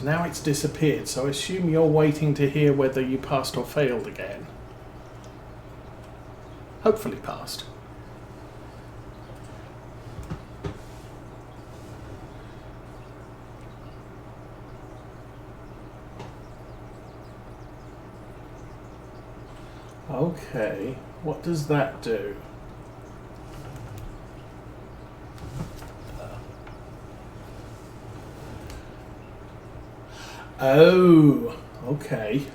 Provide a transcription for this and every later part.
now it's disappeared, so I assume you're waiting to hear whether you passed or failed again. Hopefully passed. Okay, what does that do? Oh, okay.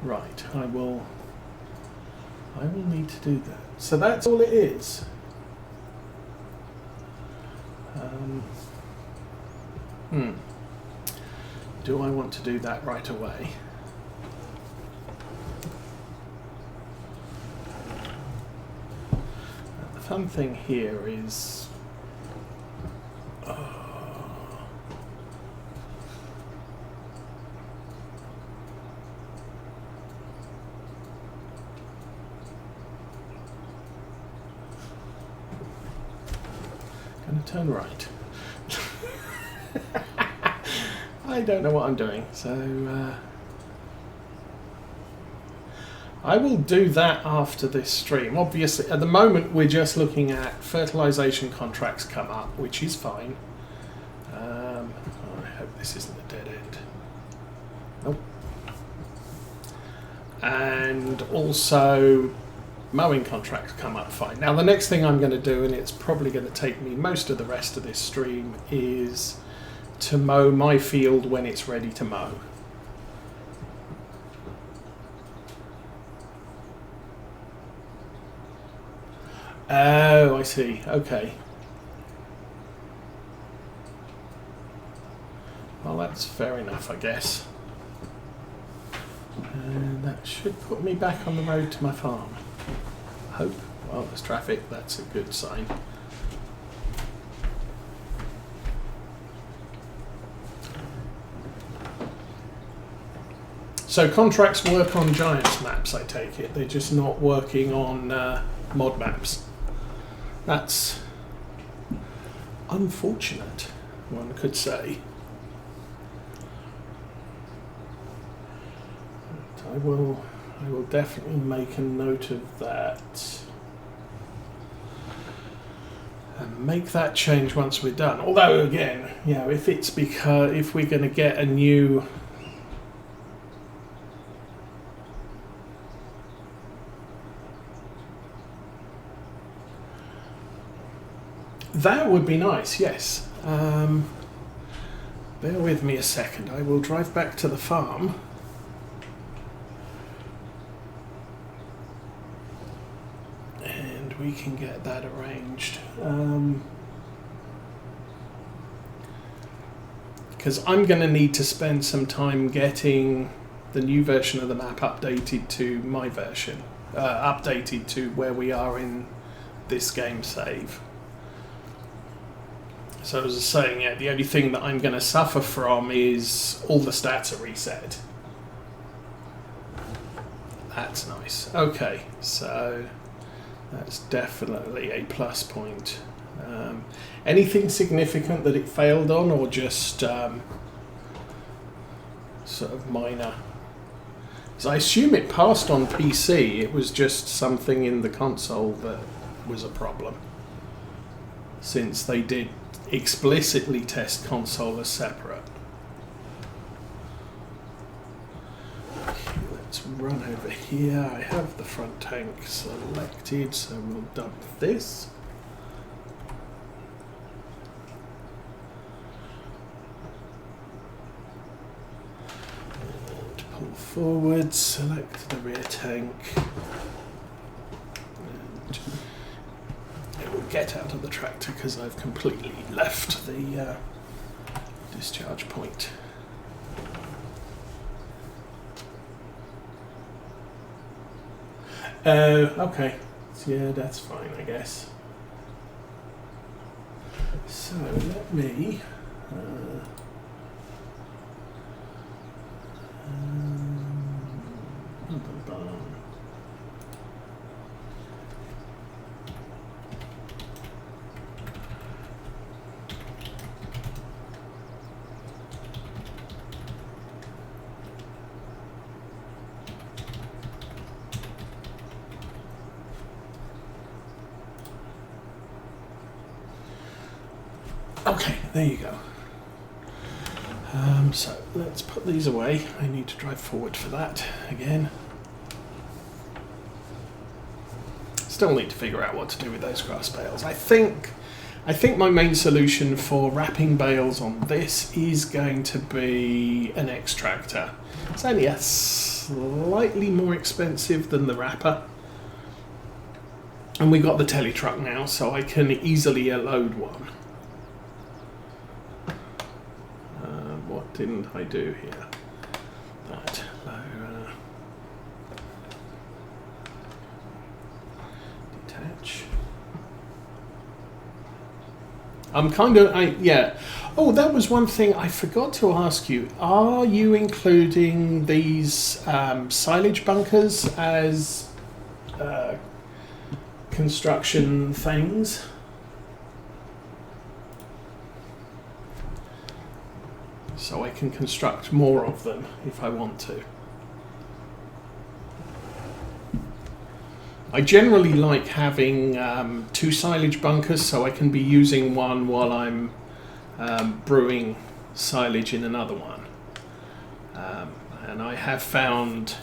Right, I will need to do that. So that's all it is. Do I want to do that right away? The fun thing here is turn right. I don't know what I'm doing, so I will do that after this stream. Obviously, at the moment we're just looking at fertilization contracts come up, which is fine. I hope this isn't a dead end. Nope. And also mowing contracts come up fine. Now the next thing I'm going to do, and it's probably going to take me most of the rest of this stream, is to mow my field when it's ready to mow. Oh, I see. Okay. Well, that's fair enough, I guess. And that should put me back on the road to my farm. Hope. Well, there's traffic. That's a good sign. So contracts work on Giants maps, I take it. They're just not working on mod maps. That's unfortunate, one could say. But I will definitely make a note of that and make that change once we're done. Although again, you know, if it's because if we're going to get a new that would be nice, yes. Bear with me a second. I will drive back to the farm. We can get that arranged. Because I'm going to need to spend some time getting the new version of the map updated to my version, updated to where we are in this game save. So as I was saying, yeah, the only thing that I'm going to suffer from is all the stats are reset. That's nice. Okay, so that's definitely a plus point. Anything significant that it failed on, or just sort of minor? So I assume it passed on PC, it was just something in the console that was a problem, since they did explicitly test console as separate. Let's run over here. I have the front tank selected, so we'll dump this. And pull forward, select the rear tank. And it will get out of the tractor because I've completely left the discharge point. Okay. So, yeah, that's fine, I guess. So let me Okay, there you go. So let's put these away. I need to drive forward for that again. Still need to figure out what to do with those grass bales. I think my main solution for wrapping bales on this is going to be an extractor. It's only a slightly more expensive than the wrapper. And we got the telly truck now, so I can easily load one. What didn't I do here? That. Detach. I'm kind of, yeah. Oh, that was one thing I forgot to ask you. Are you including these silage bunkers as construction things? So I can construct more of them if I want to. I generally like having 2 silage bunkers so I can be using one while I'm brewing silage in another one. And I have found,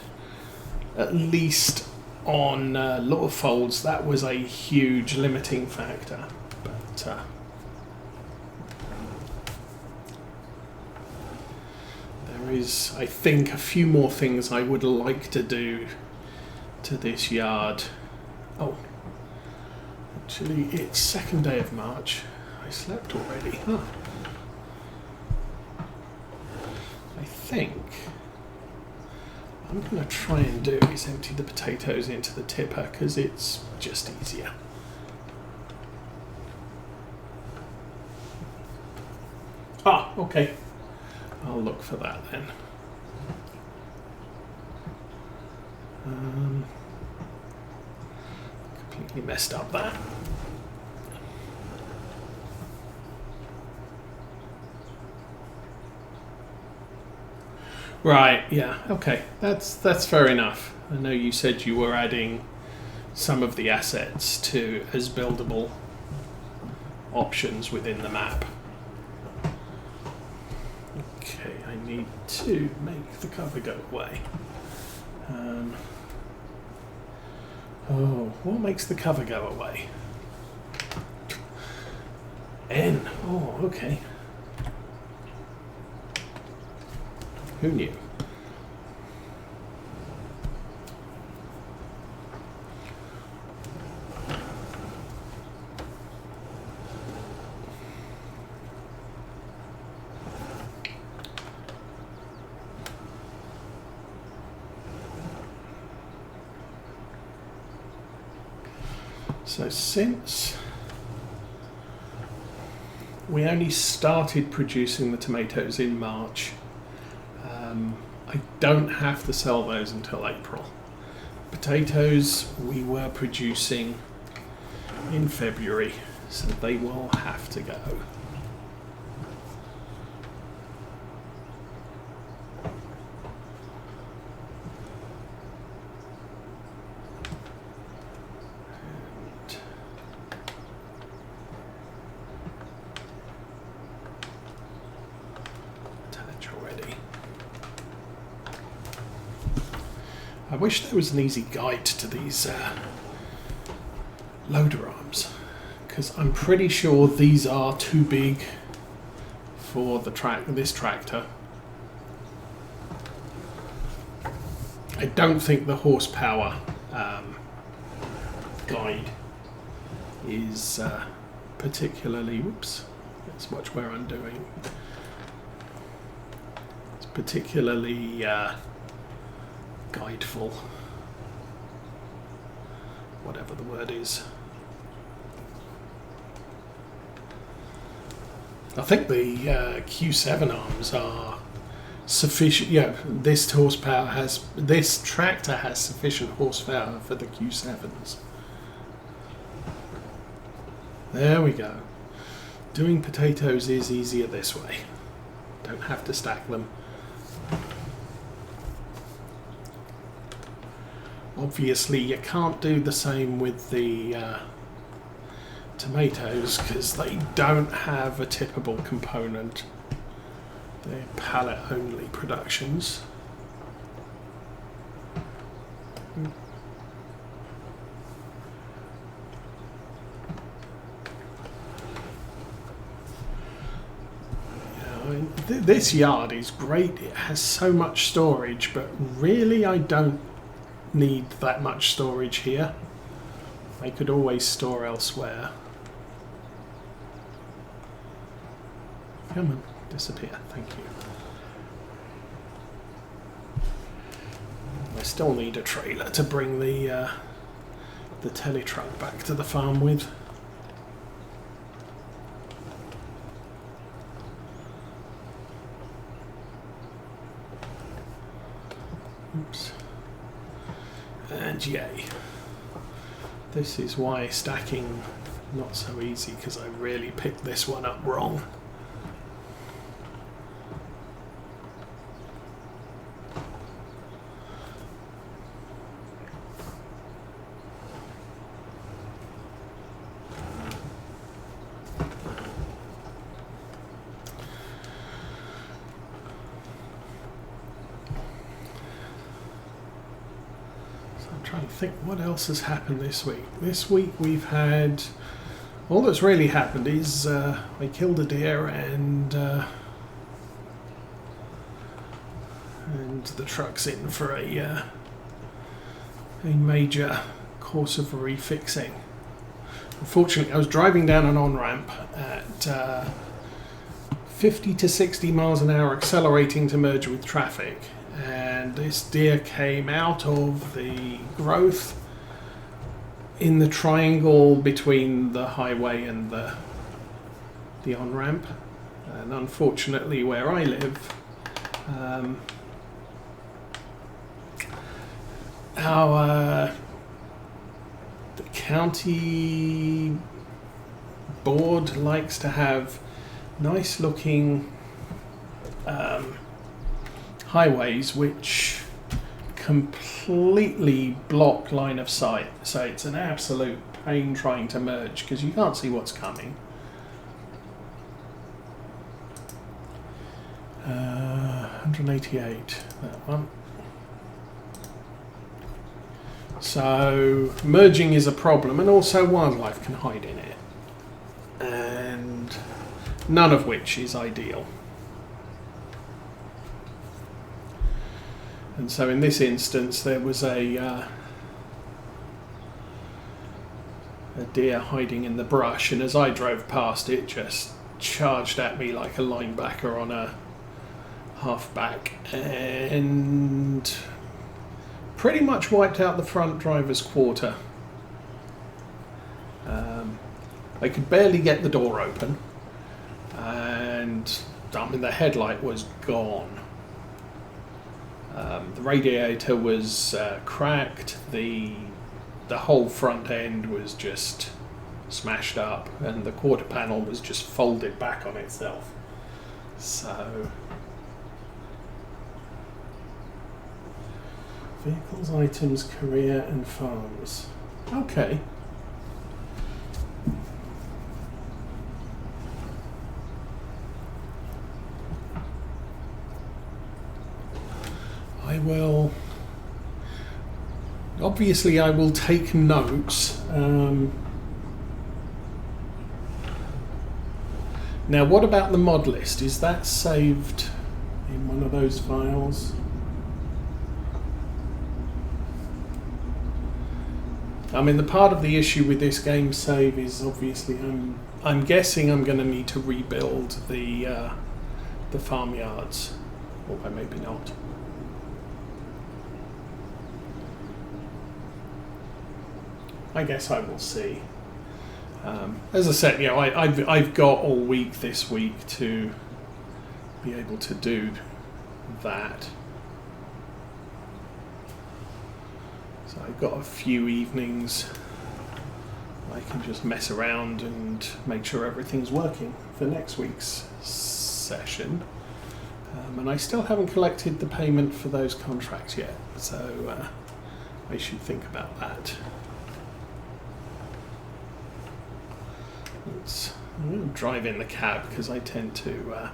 at least on lot of folds, that was a huge limiting factor. But there is, I think, a few more things I would like to do to this yard. Oh, actually, it's 2nd day of March. I slept already, huh? I think I'm going to try and do is empty the potatoes into the tipper because it's just easier. Ah, okay. I'll look for that then. Completely messed up that. Right, yeah, okay, that's fair enough. I know you said you were adding some of the assets to as buildable options within the map. Okay, I need to make the cover go away. Oh, what makes the cover go away? N. Oh, okay. Who knew? So since we only started producing the tomatoes in March, I don't have to sell those until April. Potatoes we were producing in February, so they will have to go. I wish there was an easy guide to these loader arms, because I'm pretty sure these are too big for the this tractor. I don't think the horsepower guide is particularly, whoops, let's watch where I'm doing. It's particularly guideful, whatever the word is. I think the Q7 arms are sufficient. Yeah, this tractor has sufficient horsepower for the Q7s. There we go. Doing potatoes is easier this way. Don't have to stack them. Obviously, you can't do the same with the tomatoes because they don't have a tippable component. They're pallet only productions. This yard is great. It has so much storage, but really I don't need that much storage here. I could always store elsewhere. Come on, disappear. Thank you. I still need a trailer to bring the telly truck back to the farm with. Oops. And yay. This is why stacking not so easy, because I really picked this one up wrong. Trying to think what else has happened this week. This week we've had, all that's really happened is I killed a deer and the truck's in for a major course of refixing. Unfortunately, I was driving down an on-ramp at 50 to 60 miles an hour, accelerating to merge with traffic. And this deer came out of the growth in the triangle between the highway and the on-ramp. And unfortunately, where I live, the county board likes to have nice-looking highways which completely block line of sight, so it's an absolute pain trying to merge because you can't see what's coming. 188, that one. So merging is a problem, and also wildlife can hide in it, and none of which is ideal. And so in this instance there was a deer hiding in the brush, and as I drove past it just charged at me like a linebacker on a halfback and pretty much wiped out the front driver's quarter. I could barely get the door open, and the headlight was gone. The radiator was cracked, the whole front end was just smashed up, and the quarter panel was just folded back on itself. So, vehicles, items, career and farms. Okay. Obviously I will take notes. Now what about the mod list? Is that saved in one of those files? I mean, the part of the issue with this game save is obviously I'm guessing I'm going to need to rebuild the farmyards, or maybe not. I guess I will see. As I said, I've got all week this week to be able to do that. So I've got a few evenings I can just mess around and make sure everything's working for next week's session. And I still haven't collected the payment for those contracts yet, so I should think about that. I'm going to drive in the cab because I tend to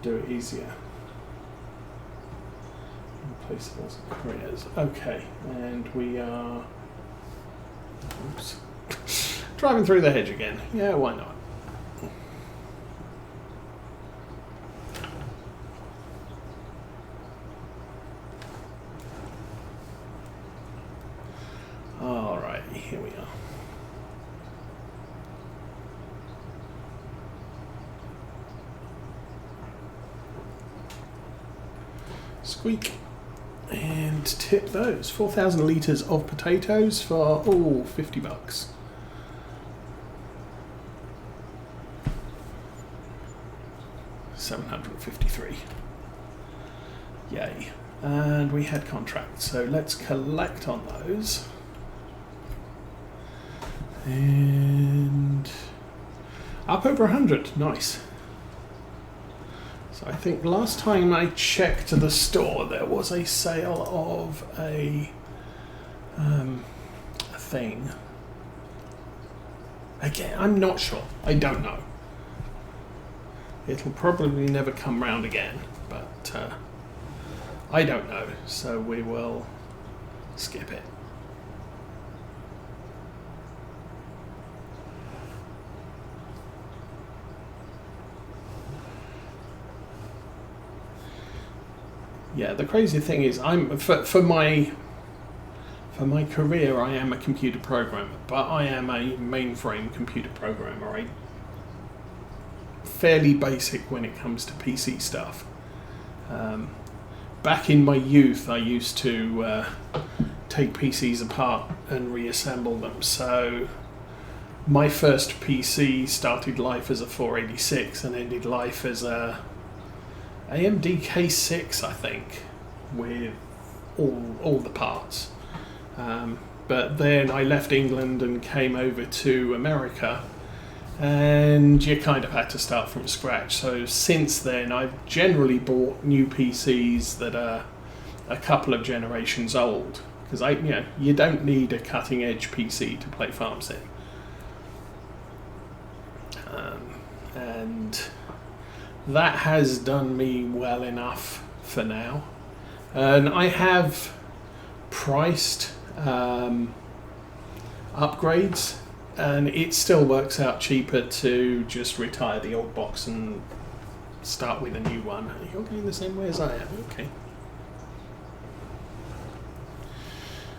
do it easier. Placeables and careers. Okay, and we are driving through the hedge again. Yeah, why not? All right, here we are. Squeak. And tip those 4,000 litres of potatoes for $50. $753. Yay. And we had contracts, so let's collect on those. And up over 100. Nice. So I think last time I checked the store, there was a sale of a thing. Again, I'm not sure. I don't know. It'll probably never come round again, but I don't know. So we will skip it. Yeah, the crazy thing is, for my career, I am a computer programmer, but I am a mainframe computer programmer. Fairly basic when it comes to PC stuff. Back in my youth, I used to take PCs apart and reassemble them. So my first PC started life as a 486 and ended life as a AMD K6, I think, with all the parts. But then I left England and came over to America, and you kind of had to start from scratch. So since then, I've generally bought new PCs that are a couple of generations old, because you don't need a cutting-edge PC to play Farm Sim. And that has done me well enough for now. And I have priced upgrades, and it still works out cheaper to just retire the old box and start with a new one. You're going the same way as I am, okay.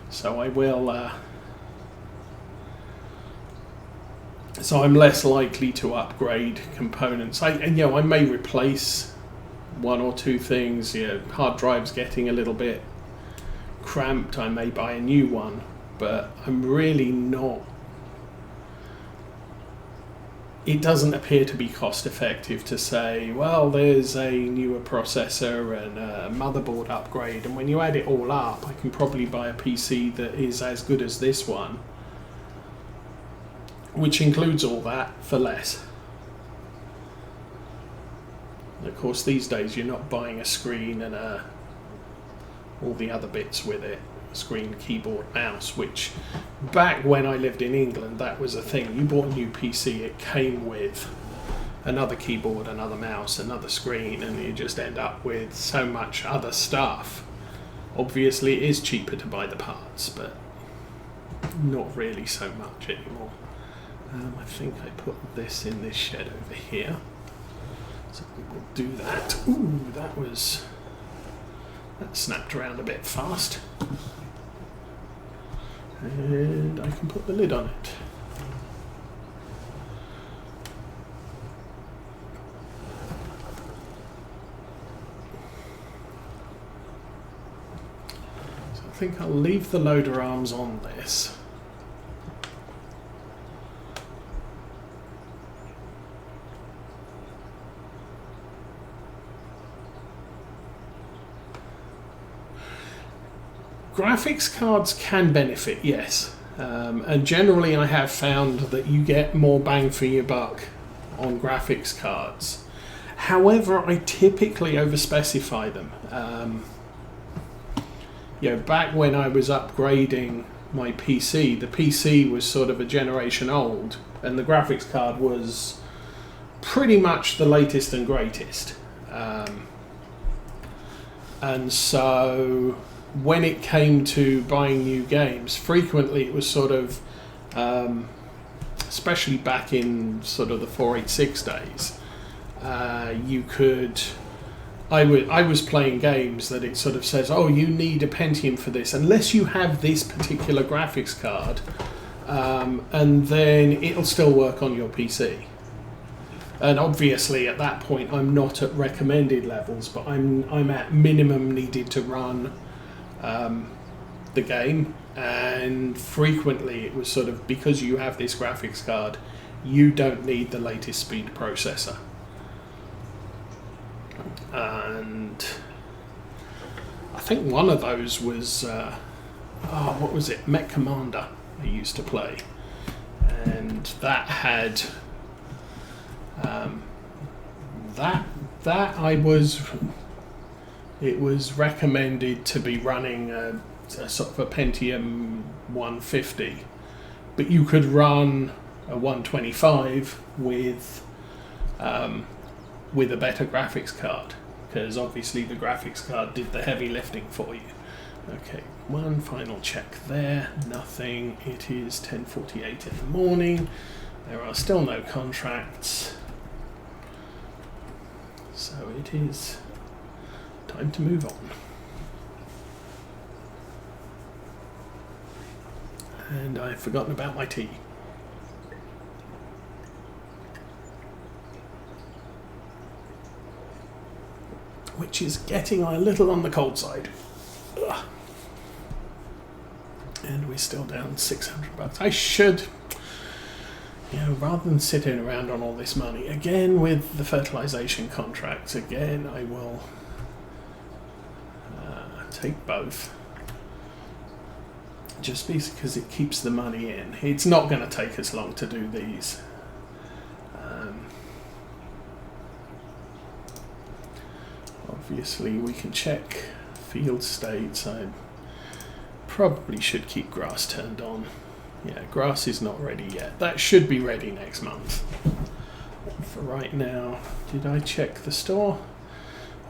So I will... So I'm less likely to upgrade components. I may replace one or two things. Hard drive's getting a little bit cramped. I may buy a new one, but I'm really not. It doesn't appear to be cost effective to say, well, there's a newer processor and a motherboard upgrade, and when you add it all up, I can probably buy a PC that is as good as this one, which includes all that for less. Of course, these days you're not buying a screen and all the other bits with it. Screen, keyboard, mouse, which back when I lived in England, that was a thing. You bought a new PC, it came with another keyboard, another mouse, another screen, and you just end up with so much other stuff. Obviously, it is cheaper to buy the parts, but not really so much anymore. I think I put this in this shed over here. So we will do that. Ooh, that snapped around a bit fast. And I can put the lid on it. So I think I'll leave the loader arms on this. Graphics cards can benefit, yes. And generally I have found that you get more bang for your buck on graphics cards. However, I typically overspecify them. Back when I was upgrading my PC, the PC was sort of a generation old, and the graphics card was pretty much the latest and greatest. And so when it came to buying new games, frequently it was sort of, especially back in sort of the 486 days, you could... I was playing games that it sort of says, oh, you need a Pentium for this, unless you have this particular graphics card, and then it'll still work on your PC. And obviously at that point I'm not at recommended levels, but I'm at minimum needed to run the game, and frequently it was sort of, because you have this graphics card, you don't need the latest speed processor. And I think one of those was what was it? Mech Commander I used to play, and that had it was recommended to be running a sort of a Pentium 150, but you could run a 125 with a better graphics card, because obviously the graphics card did the heavy lifting for you. Okay, one final check there, nothing. It is 10:48 in the morning. There are still no contracts. So it is time to move on. And I've forgotten about my tea. Which is getting a little on the cold side. Ugh. And we're still down $600. I should, rather than sitting around on all this money, again with the fertilization contracts, again I will take both. Just because it keeps the money in. It's not going to take us long to do these. Obviously we can check field states. I probably should keep grass turned on. Yeah, grass is not ready yet. That should be ready next month. For right now, did I check the store?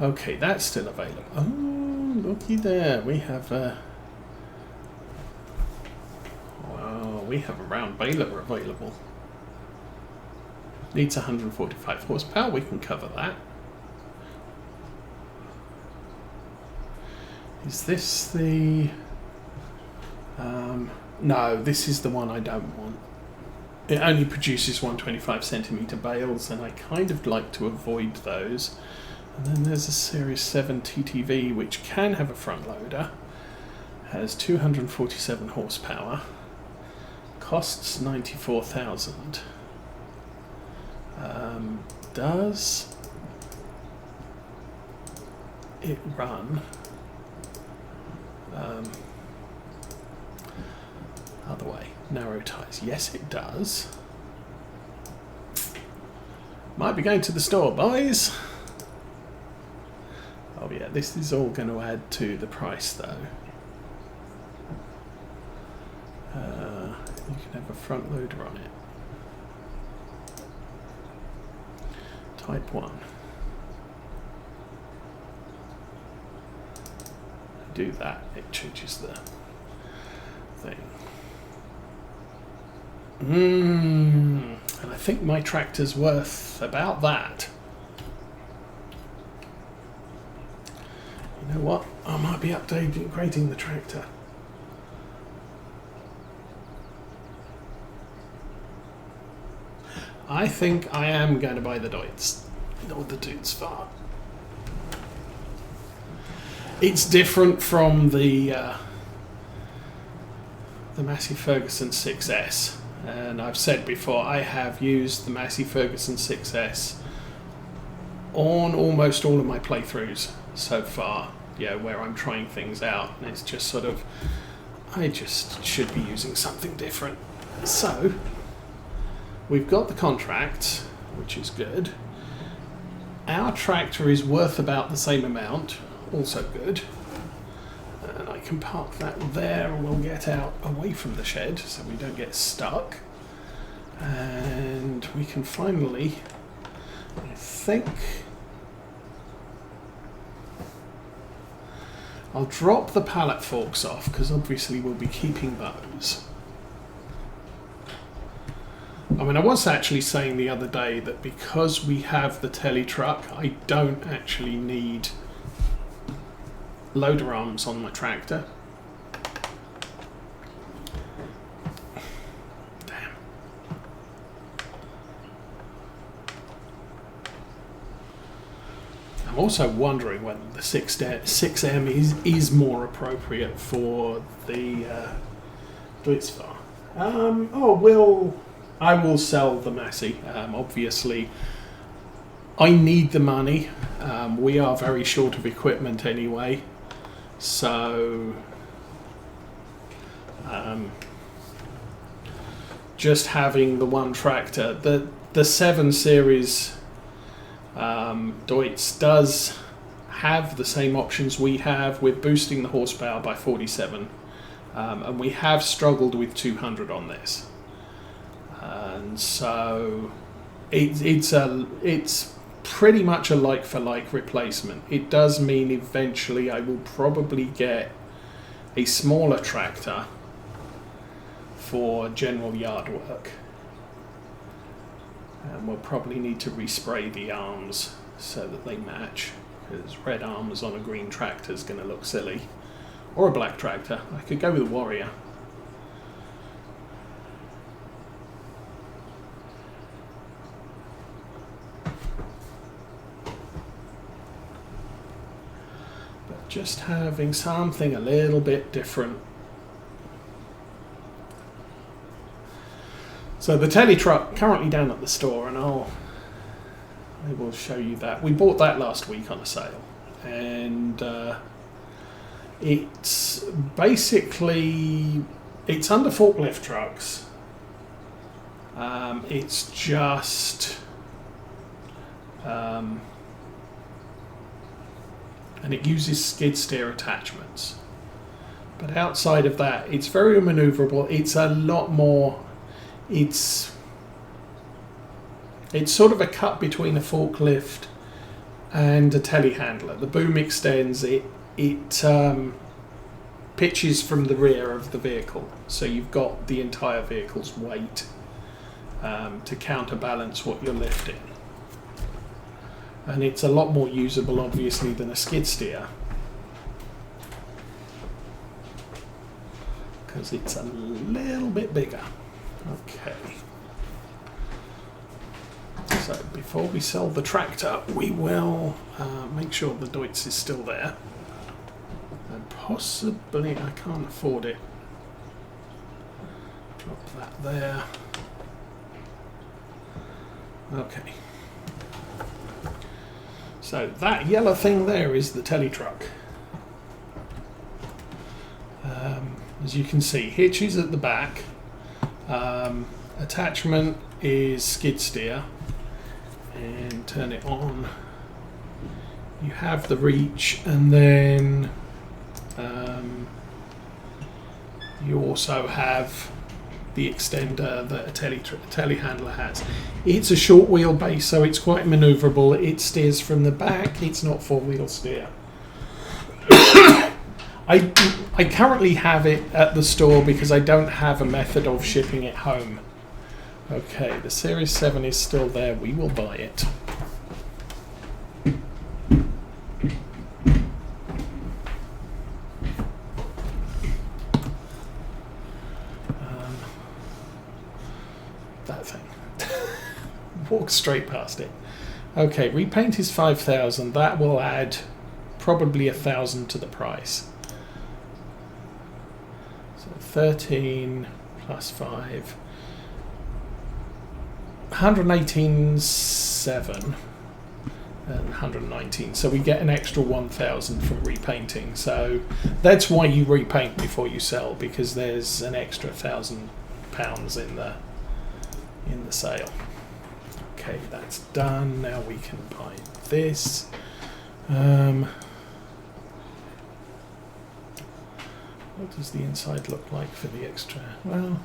Okay, that's still available. Oh, looky there. We have we have a round baler available. Needs 145 horsepower. We can cover that. Is this the... no, this is the one I don't want. It only produces 125 centimetre bales, and I kind of like to avoid those. And then there's a Series 7 TTV, which can have a front loader, has 247 horsepower, costs 94,000. Does it run? Other way, narrow tyres. Yes, it does. Might be going to the store, boys. Oh yeah, this is all going to add to the price, though. You can have a front loader on it. Type 1. Do that, it changes the thing. And I think my tractor's worth about that. You know what? I might be upgrading the tractor. I think I am going to buy the Deutz, or the Deutz Farm. It's different from the Massey Ferguson 6S, and I've said before I have used the Massey Ferguson 6S on almost all of my playthroughs so far. Yeah, where I'm trying things out, and it's just sort of, I just should be using something different. So we've got the contract, which is good. Our tractor is worth about the same amount. Also good. And I can park that there, and we'll get out away from the shed so we don't get stuck. And we can finally, I think, I'll drop the pallet forks off because obviously we'll be keeping those. I mean, I was actually saying the other day that because we have the telly truck, I don't actually need loader arms on my tractor. Damn. I'm also wondering whether the 6M is more appropriate for the FS22. I will sell the Massey. Obviously, I need the money. We are very short of equipment anyway, so just having the one tractor. The 7 Series Deutz does have the same options we have with boosting the horsepower by 47, and we have struggled with 200 on this. And so it's pretty much a like-for-like replacement. It does mean eventually I will probably get a smaller tractor for general yard work. And we'll probably need to respray the arms so that they match, because red arms on a green tractor is going to look silly. Or a black tractor. I could go with a Warrior. Just having something a little bit different. So the telly truck currently down at the store, and I will show you that. We bought that last week on a sale, and it's basically under forklift trucks. It's just and it uses skid steer attachments. But outside of that, it's very maneuverable. It's a lot more, it's sort of a cut between a forklift and a telehandler. The boom extends, it pitches from the rear of the vehicle, so you've got the entire vehicle's weight to counterbalance what you're lifting. And it's a lot more usable, obviously, than a skid steer, because it's a little bit bigger. Okay. So before we sell the tractor, we will make sure the Deutz is still there. And possibly, I can't afford it. Drop that there. Okay. So that yellow thing there is the telly truck. As you can see, hitches at the back. Attachment is skid steer. And turn it on. You have the reach, and then you also have the extender that a telehandler has. It's a short wheelbase, so it's quite maneuverable. It steers from the back. It's not 4-wheel steer. I currently have it at the store because I don't have a method of shipping it home. Okay, the Series 7 is still there. We will buy it. That thing. Walk straight past it. Okay, repaint is 5,000. That will add probably 1,000 to the price. So 13 plus 5. 118.7 and 119, so we get an extra 1,000 from repainting. So that's why you repaint before you sell, because there's an extra £1,000 in the sale. Okay, that's done. Now we can buy this. What does the inside look like for the extra? Well,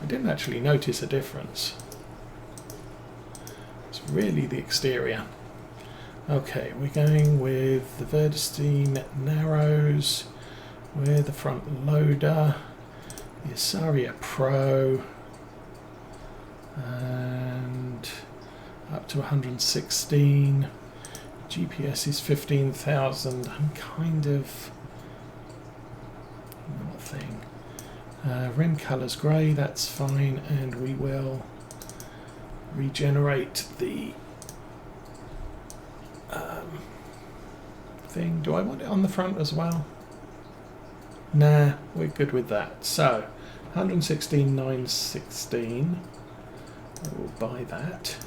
I didn't actually notice a difference. It's really the exterior. Okay, we're going with the Verdestein Narrows, with the front loader, the Asaria Pro, and up to 116. GPS is 15,000. I'm kind of not a thing. Rim colour's grey, that's fine, and we will regenerate the thing. Do I want it on the front as well? Nah, we're good with that. So 116,916. I will buy that.